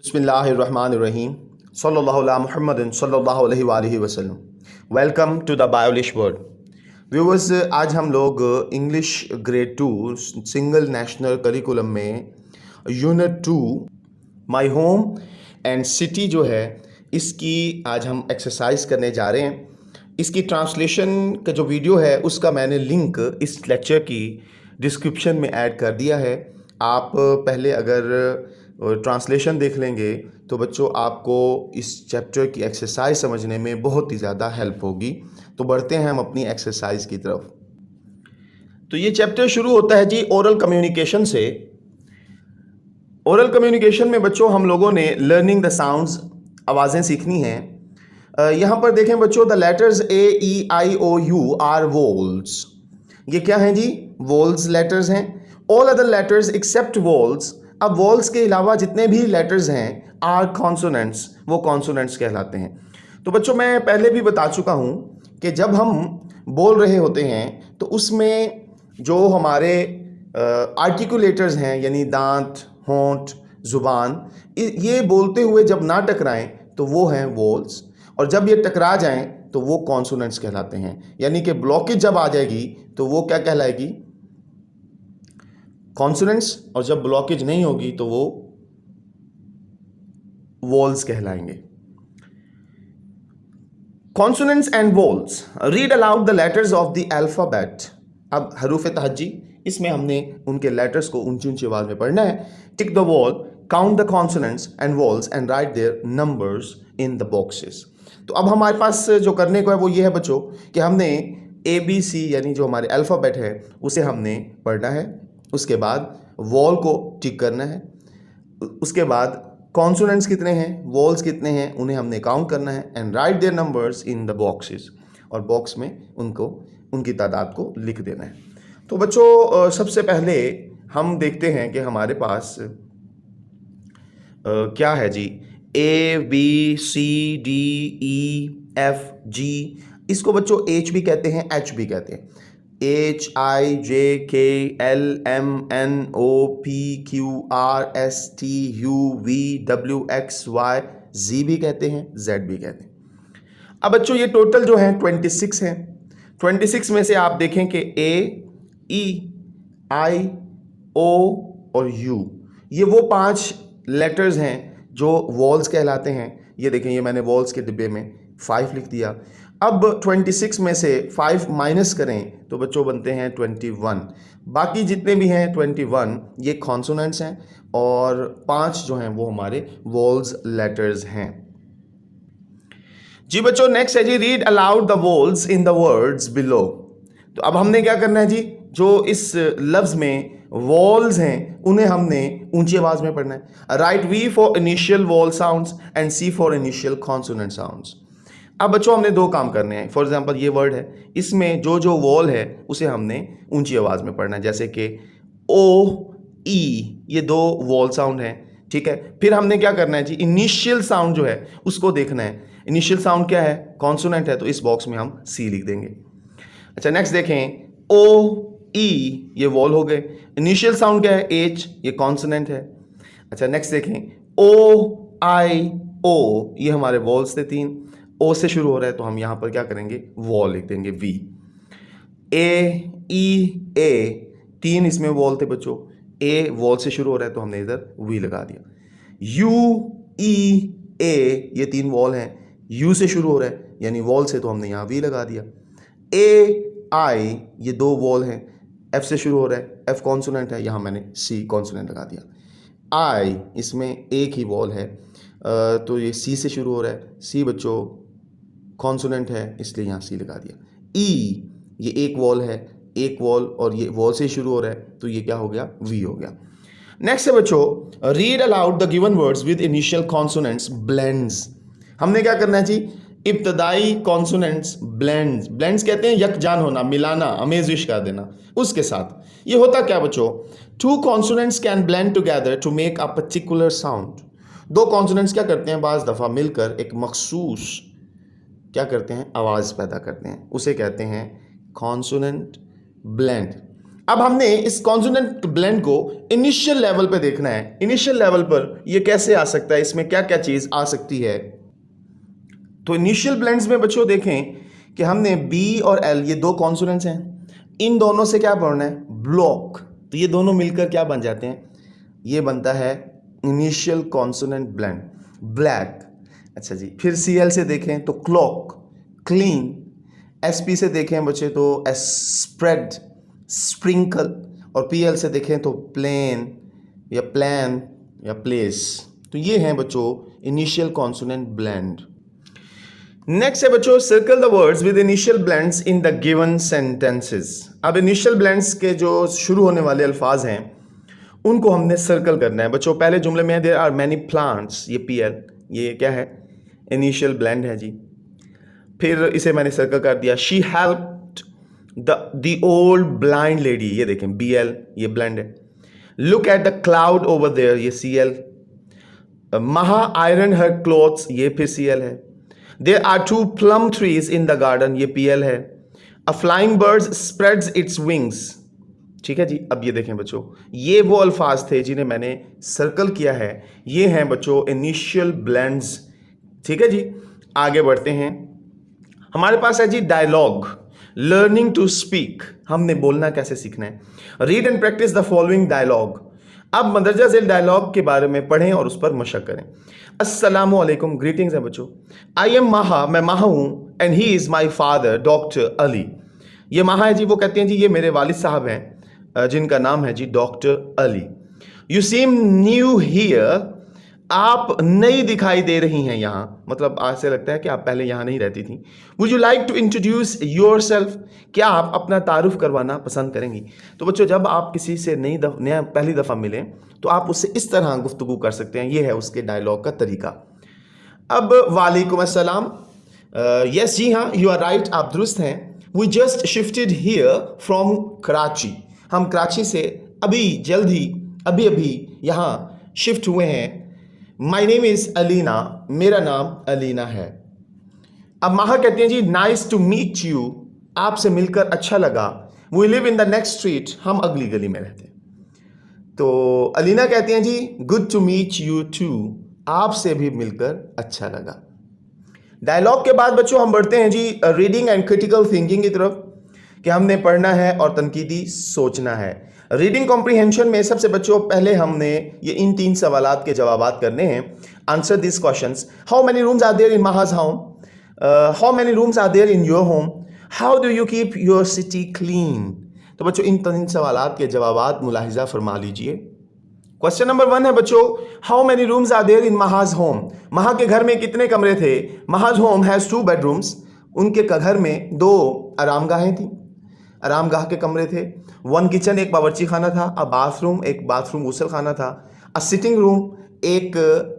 बिस्मिल्लाहिर्रहमानिर्रहीम सल्लल्लाहु अला मुहम्मदिन सल्लल्लाहु अलैहि वसल्लम। वेलकम टू द बायोलिश वर्ड व्यूवर्स। आज हम लोग English grade 2 single national curriculum में unit 2 my home and city जो है इसकी आज हम एक्सरसाइज करने जा रहे हैं। इसकी ट्रांसलेशन का जो वीडियो है उसका मैंने लिंक इस लेक्चर की डिस्क्रिप्शन में ऐड कर दिया है। आप पहले अगर ट्रांसलेशन देख लेंगे तो बच्चों आपको इस चैप्टर की एक्सरसाइज समझने में बहुत ही ज़्यादा हेल्प होगी। तो बढ़ते हैं हम अपनी एक्सरसाइज की तरफ। तो ये चैप्टर शुरू होता है जी ओरल कम्युनिकेशन से। ओरल कम्युनिकेशन में बच्चों हम लोगों ने लर्निंग द साउंड्स आवाज़ें सीखनी हैं। यहाँ पर देखें बच्चों, the letters A E I O U are vowels. ये क्या हैं जी? वोल्स लेटर्स हैं। All other letters except vowels. अब वॉल्स के अलावा जितने भी लेटर्स हैं आर कॉन्सोनेंट्स, वो कॉन्सोनेंट्स कहलाते हैं। तो बच्चों मैं पहले भी बता चुका हूं कि जब हम बोल रहे होते हैं तो उसमें जो हमारे आर्टिकुलेटर्स हैं यानी दांत, होंठ, जुबान, ये बोलते हुए जब ना टकराएं तो वो हैं वॉल्स, और जब ये टकरा जाएं तो वो कॉन्सोनेंट्स कहलाते हैं। यानी कि ब्लॉकेज जब आ जाएगी तो वो क्या कहलाएगी? कॉन्सोनेंट्स, और जब ब्लॉकेज नहीं होगी तो वो वॉल्स कहलाएंगे। Consonants and vowels. Read aloud the letters of the alphabet. अब हरूफ तहज्जी, इसमें हमने उनके लेटर्स को ऊंची ऊंची आवाज में पढ़ना है। Tick the vowel, count the consonants and vowels and write their numbers in the boxes. तो अब हमारे पास जो करने को है वो ये है बच्चों कि हमने ABC यानी जो हमारे अल्फाबेट है उसे हमने पढ़ना है। उसके बाद वॉल को टिक करना है। उसके बाद कॉन्सोनेंट्स कितने हैं, वॉल्स कितने हैं, उन्हें हमने काउंट करना है and write their numbers in the boxes, और बॉक्स में उनको उनकी तादाद को लिख देना है। तो बच्चों सबसे पहले हम देखते हैं कि हमारे पास क्या है जी? ABCDEFG। इसको बच्चों H भी कहते हैं, H भी कहते हैं। HIJKLMNOPQRSTUVWXY, Z भी कहते हैं, Z भी कहते हैं। अब बच्चों ये टोटल जो है 26 हैं। 26 में से आप देखें कि A, E, I, O और U, ये वो 5 लेटर्स हैं जो वॉल्स कहलाते हैं। ये देखें, ये मैंने वॉल्स के डिब्बे में 5 लिख दिया। अब 26 में से 5 माइनस करें तो बच्चों बनते हैं 21। बाकी जितने भी हैं 21 ये कॉन्सोनेंट्स हैं, और 5 जो हैं वो हमारे वॉल्स लेटर्स हैं जी। बच्चों नेक्स्ट है जी read aloud the vowels in the words below. तो अब हमने क्या करना है जी? जो इस लफ्ज में वॉल्स हैं उन्हें हमने ऊंची आवाज में पढ़ना है। Right V for initial wall sounds and C for initial consonant sounds. अब बच्चों हमने 2 काम करने हैं। फॉर एग्जांपल ये वर्ड है, इसमें जो जो वॉल है उसे हमने ऊंची आवाज में पढ़ना है, जैसे कि O, E, ये 2 वॉल साउंड हैं, ठीक है। फिर हमने क्या करना है जी? इनिशियल साउंड जो है उसको देखना है। इनिशियल साउंड क्या है? कॉन्सोनेंट है, तो इस बॉक्स में हम C लिख देंगे। अच्छा नेक्स्ट देखें, O, E ये वॉल हो गए। इनिशियल साउंड क्या है? H, ये कॉन्सोनेंट है। अच्छा नेक्स्ट देखें, O, I, O ये हमारे वॉल्स थे 3। O से शुरू हो रहा है तो हम यहां पर क्या करेंगे? वॉल लिख देंगे V। A, E, A 3 इसमें वॉल थे बच्चों। A वॉल से शुरू हो रहा है तो हमने इधर V लगा दिया। U, E, A ये 3 वॉल हैं। U से शुरू हो रहा है यानी वॉल से, तो हमने यहां V लगा दिया। A, I ये 2 वॉल हैं। F से शुरू हो रहा है, F कॉन्सोनेंट है, यहां मैंने C कॉन्सोनेंट लगा दिया। I इसमें एक ही वॉल है, तो ये C से शुरू हो रहा है। C बच्चों कॉन्सोनेंट है इसलिए यहाँ C लगा दिया। E ये एक वॉल है, एक वॉल, और ये वॉल से शुरू हो रहा है तो ये क्या हो गया? V हो गया। नेक्स्ट है बच्चों read aloud the given words with initial consonants blends. हमने क्या करना है जी? इब्तदाई कॉन्सोनेंट्स ब्लेंड्स। ब्लेंड्स कहते हैं यकजान होना, मिलाना, अमेजिश कर देना उसके साथ। ये होता क्या बच्चों? 2 consonants can blend together to make a particular sound. 2 consonants क्या करते हैं? बाज़ दफ़ा मिलकर एक मखसूस क्या करते हैं? आवाज़ पैदा करते हैं, उसे कहते हैं कॉन्सोनेंट ब्लेंड। अब हमने इस कॉन्सोनेंट ब्लेंड को इनिशियल लेवल पे देखना है। इनिशियल लेवल पर ये कैसे आ सकता है, इसमें क्या क्या चीज आ सकती है। तो इनिशियल ब्लेंड्स में बच्चों देखें कि हमने बी और एल ये दो कॉन्सोनेंट्स हैं, इन दोनों से क्या पढ़ना है, ब्लॉक। तो ये दोनों मिलकर क्या बन जाते हैं, ये बनता है इनिशियल कॉन्सोनेंट ब्लेंड, ब्लैक। अच्छा जी, फिर सी एल से देखें तो क्लॉक, क्लीन। एस पी से देखें बच्चे तो स्प्रेड, स्प्रिंकल। और पी एल से देखें तो प्लेन या प्लान या प्लेस। तो ये हैं बच्चों इनिशियल कॉन्सोनेंट ब्लेंड। नेक्स्ट है बच्चों circle the words with initial blends in the given sentences. अब इनिशियल ब्लेंड्स के जो शुरू होने वाले अल्फाज हैं उनको हमने सर्कल करना है बच्चों। पहले जुमले में देयर आर मैनी प्लांट्स, ये पी एल, ये क्या है, इनिशियल ब्लेंड है जी। फिर इसे मैंने सर्कल कर दिया। She helped the old blind lady, ये देखें बी एल, ये ब्लेंड है। Look at the cloud over there, ये C L. Maha iron her clothes, ये फिर सी एल है। There are 2 plum trees in the garden, ये पी एल है। A flying bird spreads its wings, ठीक है जी। अब ये देखें बच्चों, ये वो अल्फाज थे जिन्हें मैंने सर्कल किया है, ये हैं बच्चों इनिशियल ब्लेंड्स, ठीक है जी। आगे बढ़ते हैं, हमारे पास है जी डायलॉग, लर्निंग टू स्पीक, हमने बोलना कैसे सीखना है। Read and practice the following dialogue. अब मंदरजा झेल डायलॉग के बारे में पढ़ें और उस पर मशक करें। अस्सलामु अलैकुम, ग्रीटिंग्स है बच्चों। आई एम महा, मैं महा हूं, and he is my father doctor Ali. ये महा है जी, वो कहते हैं जी ये मेरे वालिद साहब हैं जिनका नाम है जी doctor Ali. You seem new here, आप नई दिखाई दे रही हैं यहाँ, मतलब आज से लगता है कि आप पहले यहाँ नहीं रहती थी। Would you like to introduce yourself, क्या आप अपना तारुफ करवाना पसंद करेंगी। तो बच्चों जब आप किसी से नया पहली दफ़ा मिलें तो आप उससे इस तरह गुफ्तगू कर सकते हैं, ये है उसके डायलॉग का तरीका। अब वालेकुम अस्सलाम, यस जी हाँ, यू आर राइट, आप दुरुस्त हैं। We just shifted here from Karachi, हम कराची से अभी अभी यहाँ शिफ्ट हुए हैं। माई नेम इज अलीना, मेरा नाम अलीना है। अब महा कहते हैं जी नाइस टू मीट यू, आपसे मिलकर अच्छा लगा। We live in the next street, हम अगली गली में रहते हैं। तो अलीना कहती हैं जी good to meet you too, आपसे भी मिलकर अच्छा लगा। डायलॉग के बाद बच्चों हम बढ़ते हैं जी रीडिंग एंड क्रिटिकल थिंकिंग की तरफ, कि हमने पढ़ना है और तनकीदी सोचना है। रीडिंग कॉम्प्रीहेंशन में सबसे बच्चों पहले हमने ये इन 3 सवालात के जवाबात करने हैं। Answer this questions, how many rooms are there in Maha's home, how many rooms are there in your home, how do you keep your city clean. तो बच्चों इन 3 सवालात के जवाबात मुलाहिजा फरमा लीजिए। क्वेश्चन नंबर 1 है बच्चों, how many rooms are there in Maha's home, Maha के घर में कितने कमरे थे। महाज होम हैज 2 बेडरूम्स, उनके घर में 2 आरामगाहें थी, आरामगाह के कमरे थे। 1 किचन, एक बावर्ची खाना था। अ बाथरूम, एक बाथरूम गुसल खाना था। अ सिटिंग रूम, एक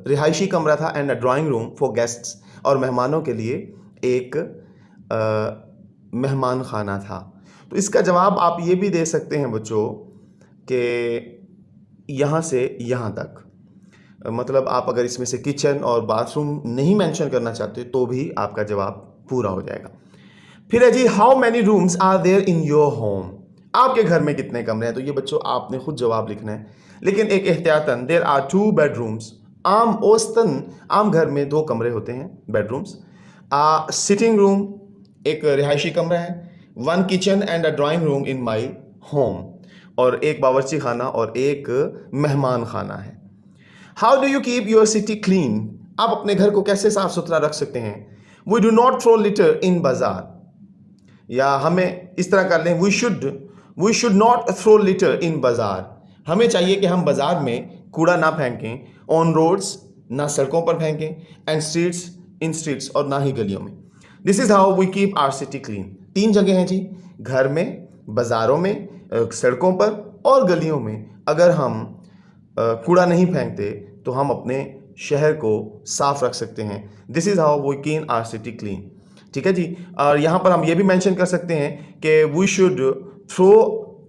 रिहायशी कमरा था। And a drawing room for guests, और मेहमानों के लिए एक मेहमान खाना था। तो इसका जवाब आप ये भी दे सकते हैं बच्चों कि यहाँ से यहाँ तक, मतलब आप अगर इसमें से किचन और बाथरूम नहीं मेंशन करना चाहते तो भी आपका जवाब पूरा हो जाएगा। फिर है जी how many rooms are there in your home, आपके घर में कितने कमरे हैं। तो ये बच्चों आपने खुद जवाब लिखना है, लेकिन एक एहतियातन, देयर आर 2 बेडरूम्स, आम औसतन आम घर में 2 कमरे होते हैं, बेडरूम्स। सिटिंग रूम, एक रिहायशी कमरा है। 1 kitchen and a drawing room in my home, और एक बावर्ची खाना और एक मेहमान खाना है। How do you keep your city clean, आप अपने घर को कैसे साफ सुथरा रख सकते हैं। We do not throw litter in बाजार, या हमें इस तरह कर लें, we should not throw litter in बाजार, हमें चाहिए कि हम बाजार में कूड़ा ना फेंकें। ऑन रोड्स, ना सड़कों पर फेंकें। एंड स्ट्रीट्स, इन स्ट्रीट्स, और ना ही गलियों में। This is how we keep our city clean. 3 जगह हैं जी, घर में, बाजारों में, सड़कों पर और गलियों में। अगर हम कूड़ा नहीं फेंकते तो हम अपने शहर को साफ रख सकते हैं। This is how we keep our city clean, ठीक है जी। और यहाँ पर हम ये भी मेंशन कर सकते हैं कि we should throw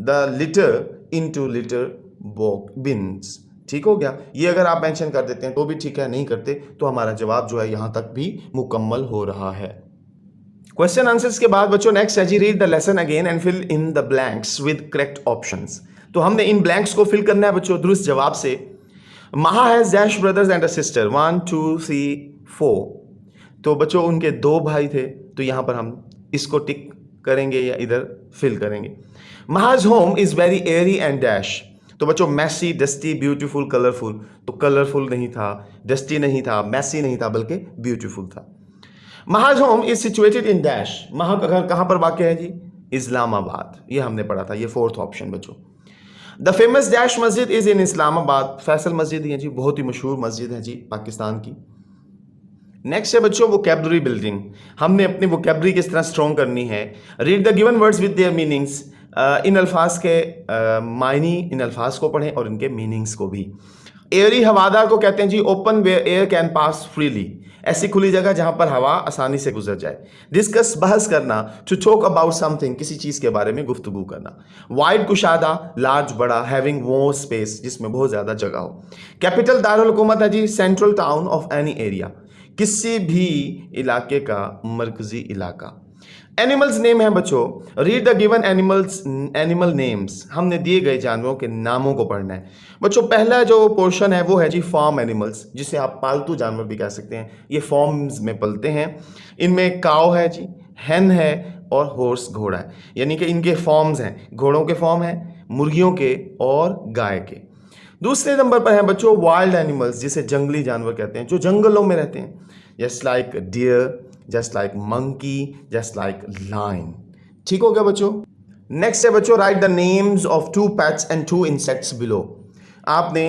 the litter into litter bins, ठीक हो गया। ये अगर आप मेंशन कर देते हैं तो भी ठीक है, नहीं करते तो हमारा जवाब जो है यहाँ तक भी मुकम्मल हो रहा है। क्वेश्चन आंसर्स के बाद बच्चों नेक्स्ट है जी, read the lesson again and fill in the blanks with correct options. तो हमने इन ब्लैंक्स को फिल करना है बच्चों दुरुस्त जवाब से। महा has dash brothers and a sister 1 2 3 4। तो बच्चों उनके 2 भाई थे, तो यहां पर हम इसको टिक करेंगे या इधर फिल करेंगे। Maha's home is very airy and dash. तो बच्चों मैसी, डस्टी, ब्यूटीफुल, कलरफुल। तो कलरफुल नहीं था, डस्टी नहीं था, मैसी नहीं था, बल्कि ब्यूटीफुल था। Maha's home is situated in dash. Maha का घर कहां पर वाक़ है जी? इस्लामाबाद। ये हमने पढ़ा था, ये 4th ऑप्शन बच्चों। द फेमस डैश मस्जिद इज इन इस्लामाबाद। फैसल मस्जिद है जी, बहुत ही मशहूर मस्जिद है जी पाकिस्तान की। नेक्स्ट है बच्चों वोकैबुलरी बिल्डिंग। हमने अपनी वोकैबुलरी किस तरह स्ट्रॉन्ग करनी है। Read the given words with their meanings. इन अल्फाज के मायनी, इन अल्फाज को पढ़ें और इनके मीनिंग्स को भी। एयरी हवादार को कहते हैं जी open where air can pass freely. ऐसी खुली जगह जहां पर हवा आसानी से गुजर जाए। डिस्कस, बहस करना। टू टॉक अबाउट समथिंग, किसी चीज के बारे में गुफ्तगू करना। वाइड, कुशादा, लार्ज, बड़ा। हैविंग मोर स्पेस, जिसमें बहुत ज्यादा जगह हो। कैपिटल, दारुल हुकूमत है जी central town of any area, किसी भी इलाके का मरकजी इलाका। एनिमल्स नेम है बच्चों। Read the given animal names. हमने दिए गए जानवरों के नामों को पढ़ना है बच्चों। पहला जो पोर्शन है वो है जी फार्म एनिमल्स, जिसे आप पालतू जानवर भी कह सकते हैं। ये फॉर्म्स में पलते हैं। इनमें काव है जी, हैन है और हॉर्स घोड़ा है, यानी कि इनके फॉर्म्स हैं। घोड़ों के फॉर्म हैं, मुर्गियों के और गाय के। दूसरे नंबर पर है बच्चों वाइल्ड एनिमल्स, जिसे जंगली जानवर कहते हैं, जो जंगलों में रहते हैं। Just like deer, just like monkey, just like lion. ठीक हो गया बच्चों। नेक्स्ट है बच्चों write the names of 2 pets and 2 insects below. आपने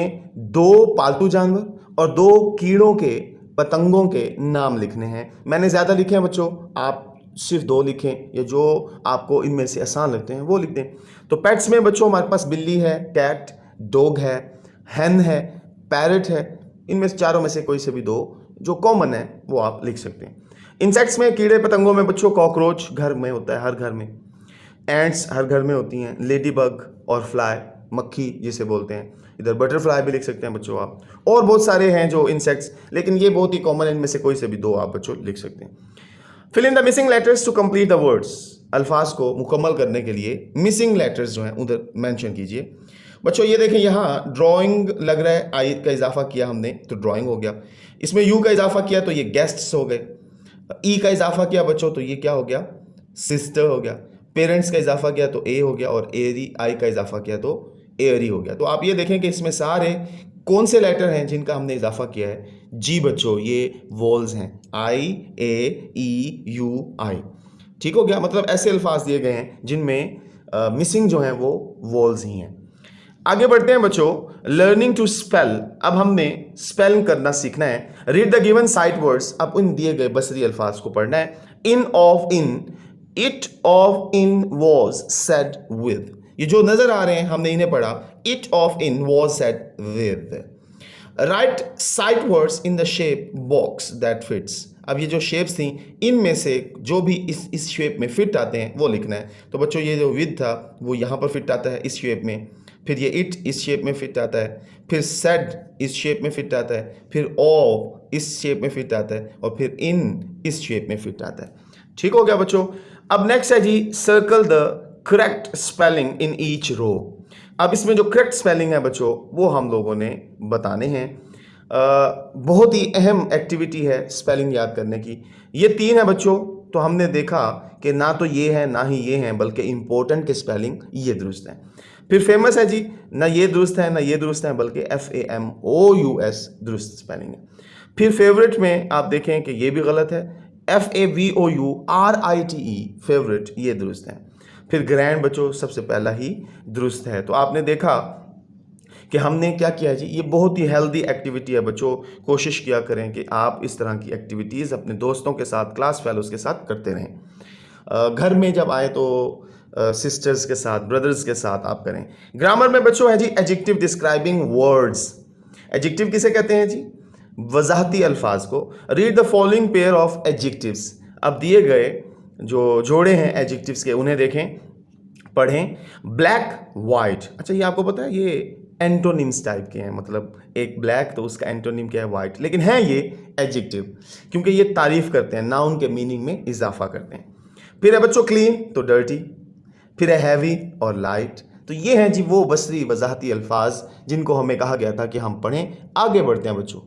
2 पालतू जानवर और 2 कीड़ों के, पतंगों के नाम लिखने हैं। मैंने ज्यादा लिखे हैं बच्चों, आप सिर्फ 2 लिखें या जो आपको इनमें से आसान लगते हैं वो लिख दें। तो पेट्स में बच्चों हमारे पास बिल्ली है, कैट, डॉग है, हैन है, पैरट है। इनमें से चारों में से कोई से भी 2 जो कॉमन है वो आप लिख सकते हैं। इंसेक्ट्स में, कीड़े पतंगों में बच्चों कॉकरोच घर में होता है, हर घर में। एंट्स हर घर में होती हैं। लेडी बग और फ्लाई, मक्खी जिसे बोलते हैं। इधर बटरफ्लाई भी लिख सकते हैं बच्चों आप। और बहुत सारे हैं जो इंसेक्ट्स, लेकिन ये बहुत ही कॉमन है, इनमें से कोई से भी 2 आप बच्चों लिख सकते हैं। Fill in the missing letters to complete the words. अल्फाज को मुकम्मल करने के लिए मिसिंग लेटर्स जो हैं उधर मेंशन कीजिए बच्चों। ये देखें यहाँ ड्राइंग लग रहा है, आई का इजाफा किया हमने तो ड्राइंग हो गया। इसमें यू का इजाफा किया तो ये गेस्ट्स हो गए। ई का इजाफा किया बच्चों तो ये क्या हो गया? सिस्टर हो गया। पेरेंट्स का इजाफा किया तो ए हो गया, और एरी, आई का इजाफा किया तो एयरी हो गया। तो आप ये देखें कि इसमें सारे कौन से लेटर हैं जिनका हमने इजाफा किया है? जी बच्चों, ये वॉल्स हैं, आई, ए, ई, यू, आई। ठीक हो गया। मतलब ऐसे अल्फाज दिए गए हैं जिनमें मिसिंग जो हैं वो वॉल्स ही हैं। आगे बढ़ते हैं बच्चों, लर्निंग टू स्पेल। अब हमने स्पेल करना सीखना है। Read the given sight words. अब उन दिए गए बसरी अल्फाज को पढ़ना है। In, of, in, it, of, in, was, said, with. ये जो नजर आ रहे हैं हमने इन्हें पढ़ा। It, of, in, was, said, with. Write sight words in the shape box that fits. अब ये जो शेप्स थी इनमें से जो भी इस शेप में फिट आते हैं वो लिखना है। तो बच्चों ये जो विद था वो यहाँ पर फिट आता है इस शेप में, फिर ये इट इस शेप में फिट आता है, फिर सेड इस शेप में फिट आता है, फिर ऑफ इस शेप में फिट आता है, और फिर इन इस शेप में फिट आता है। ठीक हो गया बच्चों। अब नेक्स्ट है जी circle the correct spelling in each row. अब इसमें जो करेक्ट स्पेलिंग है बच्चों वो हम लोगों ने बताने हैं। बहुत ही अहम एक्टिविटी है स्पेलिंग याद करने की। ये 3 है बच्चों। तो हमने देखा कि ना तो ये है ना ही ये हैं, बल्कि इंपॉर्टेंट के स्पेलिंग ये दुरुस्त है। फिर फेमस है जी, ना ये दुरुस्त है ना ये दुरुस्त है, बल्कि FAMOUS दुरुस्त स्पेलिंग है। फिर फेवरेट में आप देखें कि ये भी गलत है, FAVOURITE फेवरेट ये दुरुस्त है। फिर ग्रैंड बच्चों सबसे पहला ही दुरुस्त है। तो आपने देखा कि हमने क्या किया जी, ये बहुत ही हेल्दी एक्टिविटी है बच्चों। कोशिश किया करें कि आप इस तरह की एक्टिविटीज़ अपने दोस्तों के साथ, क्लास फेलोज के साथ करते रहें। घर में जब आए तो सिस्टर्स के साथ, ब्रदर्स के साथ आप करें। ग्रामर में बच्चों है जी एडजेक्टिव डिस्क्राइबिंग वर्ड्स। एडजेक्टिव किसे कहते हैं जी? वजाहती अल्फाज को। Read the following pair of adjectives. अब दिए गए जो जोड़े हैं एडजेक्टिव्स के उन्हें देखें, पढ़ें। Black, white. अच्छा ये आपको पता है ये एंटोनिम्स टाइप के हैं, मतलब एक ब्लैक तो उसका एंटोनिम क्या है? वाइट। लेकिन है ये एडजेक्टिव क्योंकि ये तारीफ करते हैं, नाउन के मीनिंग में इजाफा करते हैं। फिर है बच्चों क्लीन तो डर्टी, फिर है हैवी और लाइट। तो ये हैं जी वो बसरी वजाहती अल्फाज जिनको हमें कहा गया था कि हम पढ़ें। आगे बढ़ते हैं बच्चों।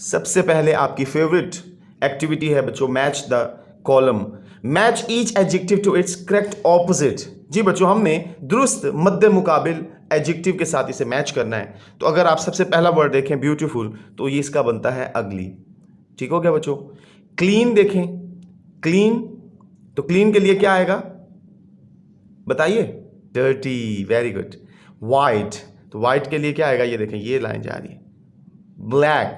सबसे पहले आपकी फेवरेट एक्टिविटी है बच्चों match the column. Match each adjective to its correct opposite. जी बच्चों हमने दुरुस्त मद्दे मुकाबिल एडजेक्टिव के साथ इसे मैच करना है। तो अगर आप सबसे पहला वर्ड देखें ब्यूटीफुल तो ये इसका बनता है अगली। ठीक हो गया बच्चों। क्लीन देखें, क्लीन तो क्लीन के लिए क्या आएगा बताइए, डर्टी, वेरी गुड। वाइट तो वाइट के लिए क्या आएगा, ये देखें ये लाइन जा रही है, ब्लैक।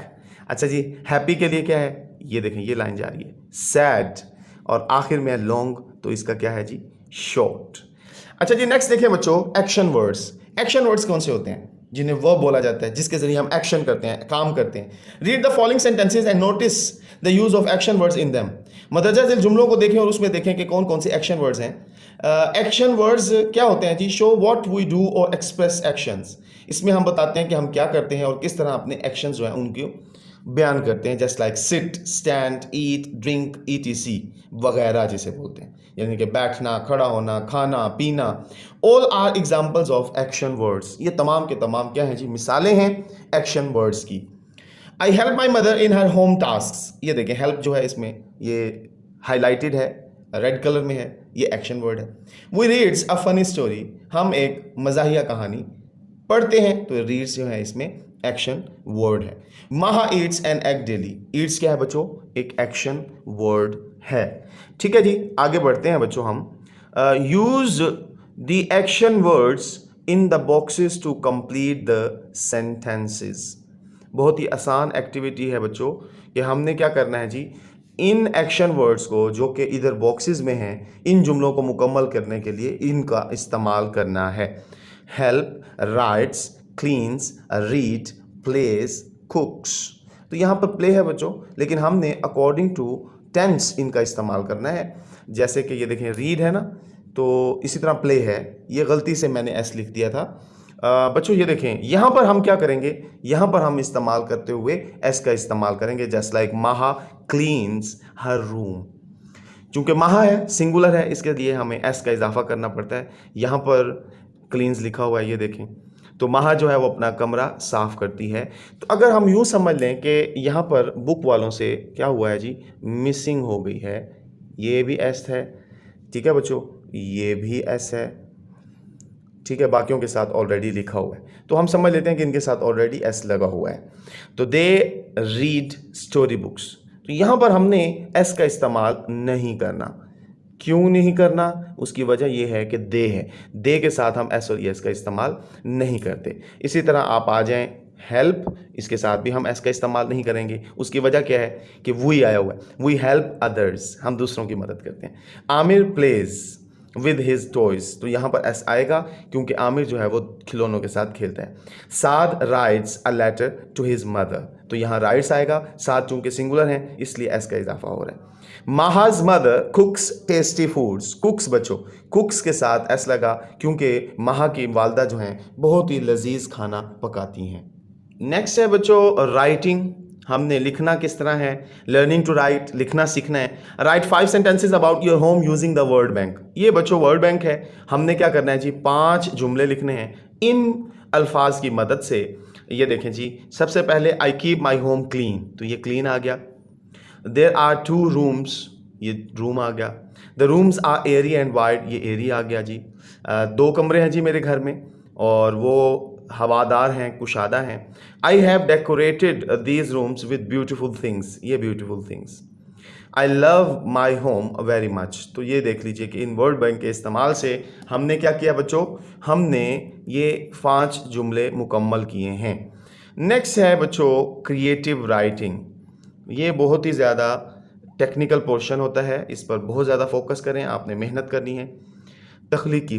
अच्छा जी हैप्पी के लिए क्या है, ये देखें ये लाइन जा रही है, सैड। और आखिर में लॉन्ग तो इसका क्या है जी, शॉर्ट। अच्छा जी नेक्स्ट देखिए बच्चों एक्शन वर्ड्स। एक्शन वर्ड्स कौन से होते हैं जिन्हें वर्ब बोला जाता है, जिसके जरिए हम एक्शन करते हैं, काम करते हैं। Read the following sentences and notice the use of action words in them. मदरजा झेल जुमलों को देखें और उसमें देखें कि कौन कौन से एक्शन वर्ड्स हैं। एक्शन वर्ड्स क्या होते हैं जी, शो व्हाट वी डू और एक्सप्रेस एक्शंस। इसमें हम बताते हैं कि हम क्या करते हैं और किस तरह अपने एक्शंस जो हैं उनको बयान करते हैं। जस्ट लाइक सिट, स्टैंड, ईट, ड्रिंक, ईटीसी वगैरह जिसे बोलते हैं, यानी कि बैठना, खड़ा होना, खाना, पीना। All are examples of action words. ये तमाम के तमाम क्या हैं जी, मिसालें हैं एक्शन वर्ड्स की। I help my mother in her home task. ये देखें हेल्प जो है इसमें ये हाईलाइटेड है, रेड कलर में है, ये एक्शन वर्ड है। We reads a funny story. हम एक मजाहिया कहानी पढ़ते हैं तो रीड्स जो है इसमें एक्शन वर्ड है। माहा Yeats an egg daily. Yeats क्या है बच्चों, एक एक्शन वर्ड है। ठीक है जी आगे बढ़ते हैं बच्चों हम। Use the action words in the boxes to complete the sentences. बहुत ही आसान एक्टिविटी है बच्चों कि हमने क्या करना है जी, इन एक्शन वर्ड्स को जो कि इधर बॉक्सेस में हैं, इन जुमलों को मुकम्मल करने के लिए इनका इस्तेमाल करना है। Help, rights, cleans, read, place, कुक्स। तो यहाँ पर प्ले है बच्चों, लेकिन हमने अकॉर्डिंग टू टेंस इनका इस्तेमाल करना है। जैसे कि ये देखें रीड है ना, तो इसी तरह प्ले है, ये गलती से मैंने एस लिख दिया था। बच्चों ये देखें यहाँ पर हम क्या करेंगे, यहाँ पर हम इस्तेमाल करते हुए एस का इस्तेमाल करेंगे। जस्ट लाइक माहा क्लीन्स हर रूम। चूंकि माहा है, सिंगुलर है, इसके लिए हमें एस का इजाफा करना पड़ता है। यहाँ पर क्लीन्स लिखा हुआ है, ये देखें, तो माहा जो है वो अपना कमरा साफ करती है। तो अगर हम यूँ समझ लें कि यहाँ पर बुक वालों से क्या हुआ है जी, मिसिंग हो गई है, ये भी एस है। ठीक है बच्चों, ये भी एस है। ठीक है, बाकियों के साथ ऑलरेडी लिखा हुआ है, तो हम समझ लेते हैं कि इनके साथ ऑलरेडी एस लगा हुआ है। तो दे रीड स्टोरी बुक्स। तो यहाँ पर हमने एस का इस्तेमाल नहीं करना। क्यों नहीं करना, उसकी वजह यह है कि दे है, दे के साथ हम एस और एस का इस्तेमाल नहीं करते। इसी तरह आप आ जाएं हेल्प, इसके साथ भी हम एस का इस्तेमाल नहीं करेंगे। उसकी वजह क्या है कि वी आया हुआ है, वी हेल्प अदर्स, हम दूसरों की मदद करते हैं। Aamir plays with his toys. तो यहाँ पर एस आएगा क्योंकि आमिर जो है वो खिलौनों के साथ खेलता है। Saad writes a letter to his mother. तो यहाँ राइट्स आएगा, साद चूंकि सिंगुलर है इसलिए एस का इजाफा हो रहा है। Mahaz mother cooks tasty foods. Cooks बच्चों, कुक्स के साथ एस लगा क्योंकि माहा की वालदा जो हैं बहुत ही लजीज खाना पकाती हैं। नेक्स्ट है बच्चों राइटिंग। हमने लिखना किस तरह है, लर्निंग टू राइट, लिखना सीखना है। Right 5 sentences about your home using the word bank. ये बच्चों वर्ड बैंक है, हमने क्या करना है जी, 5 जुमले लिखने हैं इन अल्फाज की मदद से। ये देखें जी, सबसे पहले I keep my home clean, तो ये क्लीन आ गया। देयर आर 2 रूम्स, ये रूम आ गया। The rooms are airy and wide, ये एरी आ गया जी। 2 कमरे हैं जी मेरे घर में और वो हवादार हैं, कुशादा हैं। I have decorated these rooms with beautiful things, ये beautiful things. I love my home very much. तो ये देख लीजिए कि इन वर्ड बैंक के इस्तेमाल से हमने क्या किया बच्चों, हमने ये 5 जुमले मुकम्मल किए हैं। नेक्स्ट है बच्चों क्रिएटिव राइटिंग। ये बहुत ही ज़्यादा टेक्निकल पोर्शन होता है, इस पर बहुत ज़्यादा फोकस करें, आपने मेहनत करनी है। तख्लीकी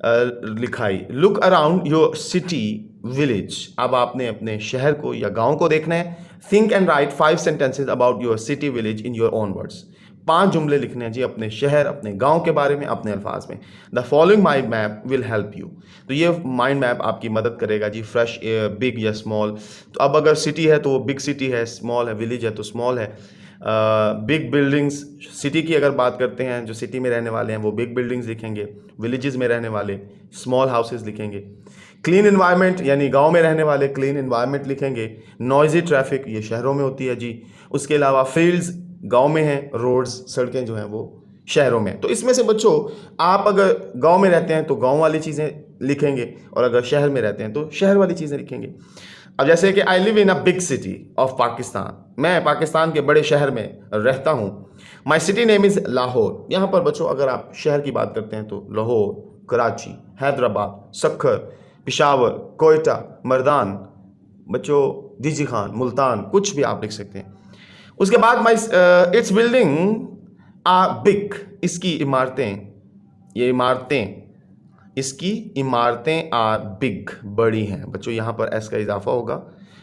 लिखाई। Look around your city village. अब आपने अपने शहर को या गांव को देखना है। Think and right 5 sentences about your city village in your own words. 5 जुमले लिखने हैं जी अपने शहर, अपने गांव के बारे में, अपने अल्फाज में। The following mind map will help you. तो ये माइंड मैप आपकी मदद करेगा जी। फ्रेश, बिग या स्मॉल। तो अब अगर सिटी है तो वो बिग सिटी है, स्मॉल है, विलेज है तो स्मॉल है। बिग बिल्डिंग्स, सिटी की अगर बात करते हैं, जो सिटी में रहने वाले हैं वो बिग बिल्डिंग्स लिखेंगे। विलेजेस में रहने वाले स्मॉल हाउसेस लिखेंगे। क्लीन इन्वायरमेंट यानी गांव में रहने वाले क्लीन इन्वायरमेंट लिखेंगे। नॉइजी ट्रैफिक, ये शहरों में होती है जी। उसके अलावा फील्ड्स गांव में हैं, रोड्स, सड़कें जो हैं वो शहरों में। तो इसमें से बच्चों आप अगर गांव में रहते हैं तो गांव वाली चीज़ें लिखेंगे, और अगर शहर में रहते हैं तो शहर वाली चीज़ें लिखेंगे। अब जैसे कि I live in a big city of Pakistan, मैं पाकिस्तान के बड़े शहर में रहता हूँ। My city name is Lahore. यहाँ पर बच्चों अगर आप शहर की बात करते हैं तो लाहौर, कराची, हैदराबाद, सक्खर, पेशावर, कोयटा, मर्दान, बच्चों दीजी खान, मुल्तान, कुछ भी आप लिख सकते हैं। उसके बाद इट्स बिल्डिंग आ बिग, इसकी इमारतें, ये इमारतें, इसकी इमारतें आ बिग, बड़ी हैं। बच्चों यहाँ पर एस का इजाफा होगा।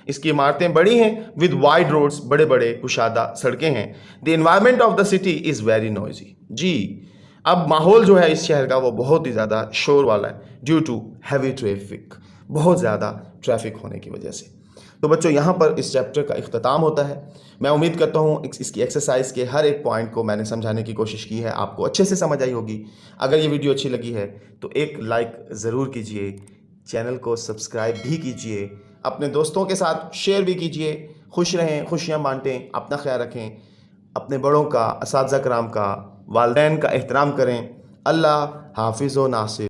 इसकी इमारतें बड़ी हैं, विद वाइड रोड्स, बड़े बड़े कुशादा सड़कें हैं। The environment of the city is very noisy. जी, अब माहौल जो है इस शहर का वो बहुत ही ज़्यादा शोर वाला है, ड्यू टू हैवी ट्रैफिक, बहुत ज़्यादा ट्रैफिक होने की वजह से। तो बच्चों यहाँ पर इस चैप्टर का इख्तिताम होता है। मैं उम्मीद करता हूँ इसकी एक्सरसाइज के हर एक पॉइंट को मैंने समझाने की कोशिश की है, आपको अच्छे से समझ आई होगी। अगर ये वीडियो अच्छी लगी है तो एक लाइक ज़रूर कीजिए, चैनल को सब्सक्राइब भी कीजिए, अपने दोस्तों के साथ शेयर भी कीजिए। खुश रहें, खुशियाँ बांटें, अपना ख्याल रखें, अपने बड़ों का, असातिज़ा कराम का, वालिदैन का एहतराम करें। अल्लाह हाफिज़ व नासिर।